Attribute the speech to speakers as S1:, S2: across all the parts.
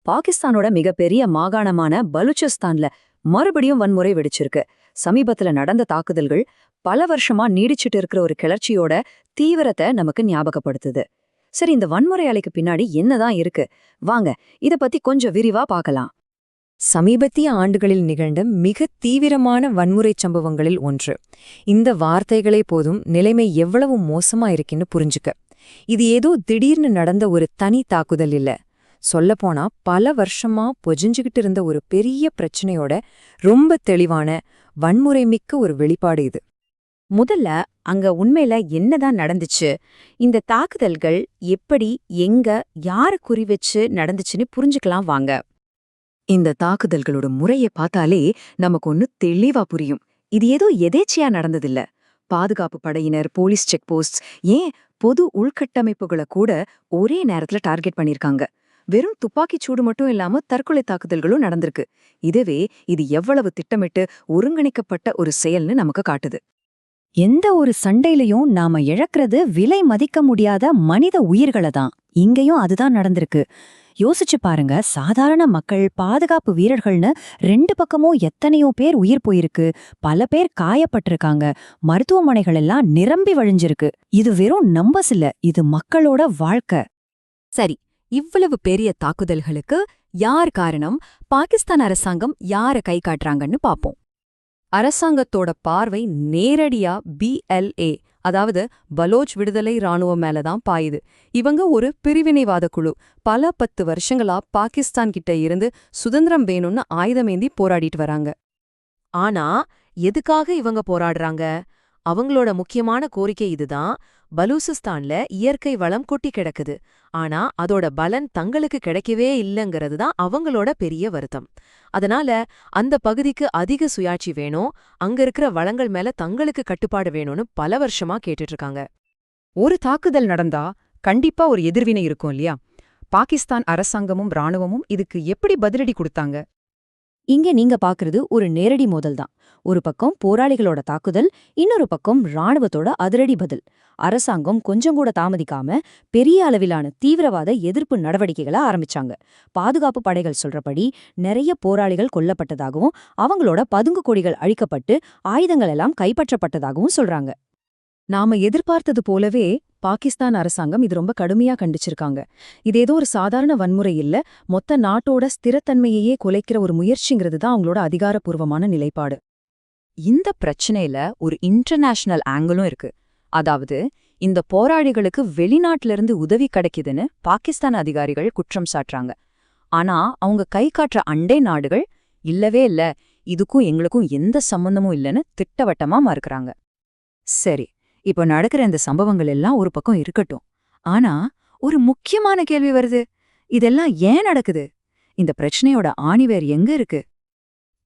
S1: பாகிஸ்தானோட மிகப்பெரிய மாகாணமான பலுச்சிஸ்தான்ல மறுபடியும் வன்முறை வெடிச்சிருக்கு. சமீபத்துல நடந்த தாக்குதல்கள் பல வருஷமா நீடிச்சிட்டு இருக்கிற ஒரு கிளர்ச்சியோட தீவிரத்தை நமக்கு ஞாபகப்படுத்துது. சரி, இந்த வன்முறை அலைக்கு பின்னாடி என்னதான் இருக்கு? வாங்க இத பத்தி கொஞ்சம் விரிவா பார்க்கலாம்.
S2: சமீபத்திய ஆண்டுகளில் நிகழ்ந்த மிக தீவிரமான வன்முறைச் சம்பவங்களில் ஒன்று. இந்த வார்த்தைகளே போதும் நிலைமை எவ்வளவு மோசமா இருக்குன்னு புரிஞ்சுக்க. இது ஏதோ திடீர்னு நடந்த ஒரு தனி தாக்குதல் இல்ல. சொல்லப்போனா பல வருஷமா பொஜிஞ்சுகிட்டு இருந்த ஒரு பெரிய பிரச்சனையோட ரொம்ப தெளிவான வன்முறை மிக்க ஒரு வெளிப்பாடு இது.
S3: முதல்ல அங்க உண்மையில என்னதான் நடந்துச்சு, இந்த தாக்குதல்கள் எப்படி, எங்க, யார குறிவச்சு நடந்துச்சுன்னு புரிஞ்சுக்கலாம் வாங்க.
S1: இந்த தாக்குதல்களோட முறையை பார்த்தாலே நமக்கு ஒன்னு தெளிவா புரியும். இது ஏதோ எதேச்சியா நடந்ததில்ல. பாதுகாப்பு படையினர், போலீஸ் செக் போஸ்ட், ஏன் பொது உள்கட்டமைப்புகளை கூட ஒரே நேரத்துல டார்கெட் பண்ணிருக்காங்க. வெறும் துப்பாக்கிச் சூடு மட்டும் இல்லாம தற்கொலை தாக்குதல்களும் நடந்திருக்கு. இதுவே இது எவ்வளவு திட்டமிட்டு ஒருங்கிணைக்கப்பட்ட ஒரு செயல்னு நமக்கு காட்டுது.
S3: எந்த ஒரு சண்டையிலையும் நாம இழக்கிறது விலை மதிக்க முடியாத மனித உயிர்களை தான். இங்கேயும் அதுதான் நடந்திருக்கு. யோசிச்சு பாருங்க, சாதாரண மக்கள், பாதுகாப்பு வீரர்கள்னு ரெண்டு பக்கமும் எத்தனையோ பேர் உயிர் போயிருக்கு. பல பேர் காயப்பட்டிருக்காங்க. மருத்துவமனைகள் எல்லாம் நிரம்பி வழிஞ்சிருக்கு. இது வெறும் நம்பர்ஸ் இல்ல, இது மக்களோட வாழ்க்கை.
S2: சரி, இவ்வளவு பெரிய தாக்குதல்களுக்கு யார் காரணம்? பாகிஸ்தான் அரசாங்கம் யார கை காட்டுறாங்கன்னு பாப்போம். அரசாங்கத்தோட பார்வை நேரடியா BLA, அதாவது பலோச் விடுதலை ராணுவம் மேலதான் பாயுது. இவங்க ஒரு பிரிவினைவாத குழு. பல 10 வருஷங்களா பாகிஸ்தான் கிட்ட இருந்து சுதந்திரம் வேணும்னு ஆயுதமேந்தி போராடிட்டு வராங்க. ஆனா எதுக்காக இவங்க போராடுறாங்க? அவங்களோட முக்கியமான கோரிக்கை இதுதான். பலூசிஸ்தான்ல இயற்கை வளம் கொட்டி கிடக்குது. ஆனா அதோட பலன் தங்களுக்கு கிடைக்கவே இல்லைங்கிறது தான் அவங்களோட பெரிய வருத்தம். அதனால அந்த பகுதிக்கு அதிக சுயாட்சி வேணும், அங்க இருக்கிற வளங்கள் மேல தங்களுக்கு கட்டுப்பாடு வேணும்னு பல வருஷமா கேட்டுட்டு இருக்காங்க.
S4: ஒரு தாக்குதல் நடந்தா கண்டிப்பா ஒரு எதிர்வினை இருக்கும் இல்லையா? பாகிஸ்தான் அரசாங்கமும் ராணுவமும் இதுக்கு எப்படி பதிலடி கொடுத்தாங்க?
S3: இங்க நீங்க பாக்குறது ஒரு நேரடி மோதல் தான். ஒரு பக்கம் போராளிகளோட தாக்குதல், இன்னொரு பக்கம் ராணுவத்தோட அதிரடி பதில். அரசாங்கம் கொஞ்சம் கூட தாமதிக்காம பெரிய அளவிலான தீவிரவாத எதிர்ப்பு நடவடிக்கைகளை ஆரம்பிச்சாங்க. பாதுகாப்பு படைகள் சொல்றபடி நிறைய போராளிகள் கொல்லப்பட்டதாகவும் அவங்களோட பதுங்கு கொடிகள் அழிக்கப்பட்டு ஆயுதங்கள் எல்லாம் கைப்பற்றப்பட்டதாகவும் சொல்றாங்க.
S4: நாம எதிர்பார்த்தது போலவே பாகிஸ்தான் அரசாங்கம் இது ரொம்ப கடுமையா கண்டிச்சிருக்காங்க. இது ஏதோ ஒரு சாதாரண வன்முறை இல்ல, மொத்த நாட்டோட ஸ்திரத்தன்மையையே குலைக்கிற ஒரு முயற்சிங்கிறது தான் அவங்களோட அதிகாரப்பூர்வமான நிலைப்பாடு.
S2: இந்த பிரச்சனையில ஒரு இன்டர்நேஷனல் ஆங்கிளும் இருக்கு. அதாவது இந்த போராளிகளுக்கு வெளிநாட்டுல இருந்து உதவி கிடைக்குதுன்னு பாகிஸ்தான் அதிகாரிகள் குற்றம் சாட்டுறாங்க. ஆனா அவங்க கை காட்டுற அண்டை நாடுகள் இல்லவே இல்ல, இதுக்கும் எங்களுக்கும் எந்த சம்பந்தமும் இல்லைன்னு திட்டவட்டமா மறுக்கறாங்க. சரி, இப்போ நடக்கிற இந்த சம்பவங்கள் எல்லாம் ஒரு பக்கம் இருக்கட்டும். ஆனா ஒரு முக்கியமான கேள்வி வருது. இதெல்லாம் ஏன் நடக்குது? இந்த பிரச்சனையோட ஆணிவேர் எங்க இருக்கு?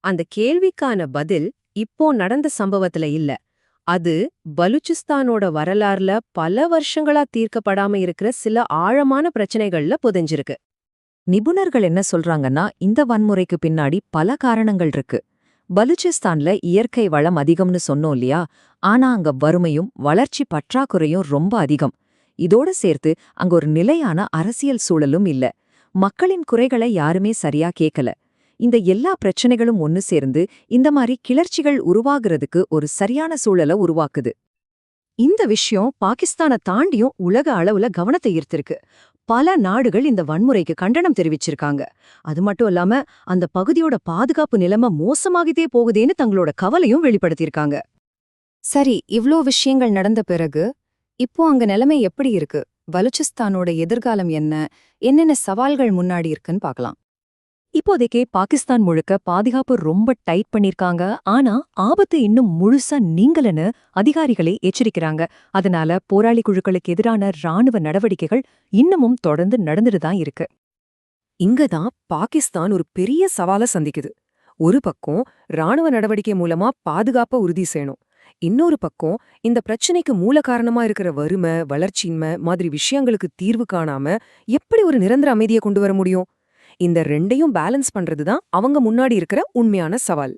S5: அந்த கேள்விக்கான பதில் இப்போ நடந்த சம்பவத்துல இல்ல. அது பலுச்சிஸ்தானோட வரலாறுல பல வருஷங்களா தீர்க்கப்படாம இருக்கிற சில ஆழமான பிரச்சனைகள்ல புதைஞ்சிருக்கு.
S2: நிபுணர்கள் என்ன சொல்றாங்கன்னா, இந்த வன்முறைக்கு பின்னாடி பல காரணங்கள் இருக்கு. பலுச்சிஸ்தான்ல இயற்கை வளம் அதிகம்னு சொன்னோம் இல்லையா? ஆனா அங்க வறுமையும் வளர்ச்சி பற்றாக்குறையும் ரொம்ப அதிகம். இதோட சேர்த்து அங்க ஒரு நிலையான அரசியல் சூழலும் இல்ல. மக்களின் குறைகளை யாருமே சரியா கேட்கல. இந்த எல்லா பிரச்சனைகளும் ஒன்னு சேர்ந்து இந்த மாதிரி கிளர்ச்சிகள் உருவாகிறதுக்கு ஒரு சரியான சூழலை உருவாக்குது.
S1: இந்த விஷயம் பாகிஸ்தானை தாண்டியும் உலக அளவுல கவனத்தை ஈர்த்திருக்கு. பல நாடுகள் இந்த வன்முறைக்கு கண்டனம் தெரிவிச்சிருக்காங்க. அது மட்டும் இல்லாம அந்த பகுதியோட பாதுகாப்பு நிலைமை மோசமாகிட்டே போகுதேன்னு தங்களோட கவலையும் வெளிப்படுத்தியிருக்காங்க.
S2: சரி, இவ்ளோ விஷயங்கள் நடந்த பிறகு இப்போ அங்க நிலைமை எப்படி இருக்கு? பலுச்சிஸ்தானோட எதிர்காலம் என்ன? என்னென்ன சவால்கள் முன்னாடி இருக்குன்னு பார்க்கலாம்.
S1: இப்போதைக்கே பாகிஸ்தான் முழுக்க பாதுகாப்பு ரொம்ப டைட் பண்ணிருக்காங்க. ஆனா ஆபத்து இன்னும் முழுசா நீங்கலன்னு அதிகாரிகளே எச்சரிக்கிறாங்க. அதனால போராளி குழுக்களுக்கு எதிரான ராணுவ நடவடிக்கைகள் இன்னமும் தொடர்ந்து நடந்துட்டுதான் இருக்கு.
S4: இங்கதான் பாகிஸ்தான் ஒரு பெரிய சவாலை சந்திக்குது. ஒரு பக்கம் ராணுவ நடவடிக்கை மூலமா பாதுகாப்பை உறுதி செய்யணும். இன்னொரு பக்கம் இந்த பிரச்சனைக்கு மூல காரணமா இருக்கிற வறுமை, வளர்ச்சியின்மை மாதிரி விஷயங்களுக்கு தீர்வு காணாம எப்படி ஒரு நிரந்தர அமைதியை கொண்டு வர முடியும்? இந்த ரெண்டையும் பேலன்ஸ் பண்றதுதான் அவங்க முன்னாடி இருக்கிற உண்மையான சவால்.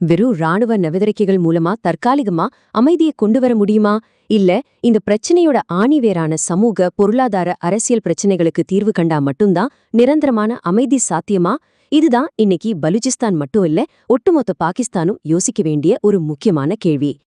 S5: வெறும் ராணுவ நடவடிக்கைகள் மூலமா தற்காலிகமா அமைதியை கொண்டு வர முடியுமா? இல்ல இந்த பிரச்சனையோட ஆணிவேரான சமூக, பொருளாதார, அரசியல் பிரச்சனைகளுக்கு தீர்வு கண்டா மட்டும்தான் நிரந்தரமான அமைதி சாத்தியமா? இதுதான் இன்னைக்கு பலூச்சிஸ்தான் மட்டும் இல்ல, ஒட்டுமொத்த பாகிஸ்தானும் யோசிக்க வேண்டிய ஒரு முக்கியமான கேள்வி.